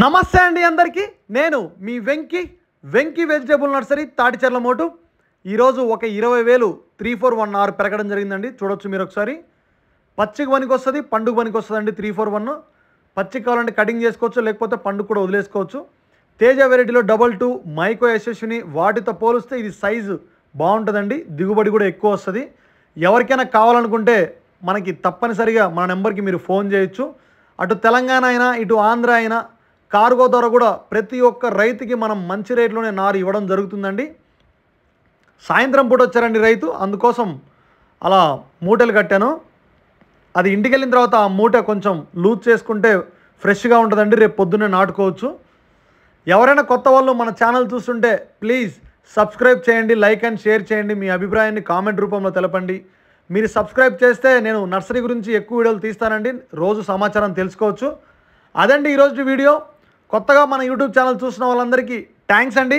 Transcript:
నమస్తే అండి అందరికీ నేను మీ వెంకీ వెజిటేబుల్ నర్సరీ తాటిచెర్ల మోటు ఈరోజు ఒక 20,000 341 పెరగడం జరిగిందండి. చూడొచ్చు మీరు ఒకసారి. పచ్చికి పనికి వస్తుంది, పండుగ పనికి వస్తుందండి 341. పచ్చికి కావాలంటే కటింగ్ చేసుకోవచ్చు, లేకపోతే పండుగ కూడా వదిలేసుకోవచ్చు. తేజ వెరైటీలో 22 మైకో యశస్విని వాటితో పోలిస్తే ఇది సైజు బాగుంటుందండి, దిగుబడి కూడా ఎక్కువ వస్తుంది. ఎవరికైనా కావాలనుకుంటే మనకి తప్పనిసరిగా మన నెంబర్కి మీరు ఫోన్ చేయొచ్చు. అటు తెలంగాణ అయినా ఇటు ఆంధ్ర అయినా కార్గో ద్వారా కూడా ప్రతి ఒక్క రైతుకి మనం మంచి రేట్లోనే నారు ఇవ్వడం జరుగుతుందండి. సాయంత్రం పూట వచ్చారండి రైతు, అందుకోసం అలా మూటలు కట్టాను. అది ఇంటికి వెళ్ళిన తర్వాత ఆ మూట కొంచెం లూజ్ చేసుకుంటే ఫ్రెష్గా ఉంటుందండి, రేపు పొద్దున్నే నాటుకోవచ్చు. ఎవరైనా కొత్త వాళ్ళు మన ఛానల్ చూస్తుంటే ప్లీజ్ సబ్స్క్రైబ్ చేయండి, లైక్ అండ్ షేర్ చేయండి, మీ అభిప్రాయాన్ని కామెంట్ రూపంలో తెలపండి. మీరు సబ్స్క్రైబ్ చేస్తే నేను నర్సరీ గురించి ఎక్కువ వీడియోలు తీస్తానండి, రోజు సమాచారం తెలుసుకోవచ్చు. అదండి ఈరోజు వీడియో. కొత్తగా మన యూట్యూబ్ ఛానల్ చూసిన వాళ్ళందరికీ థ్యాంక్స్ అండి.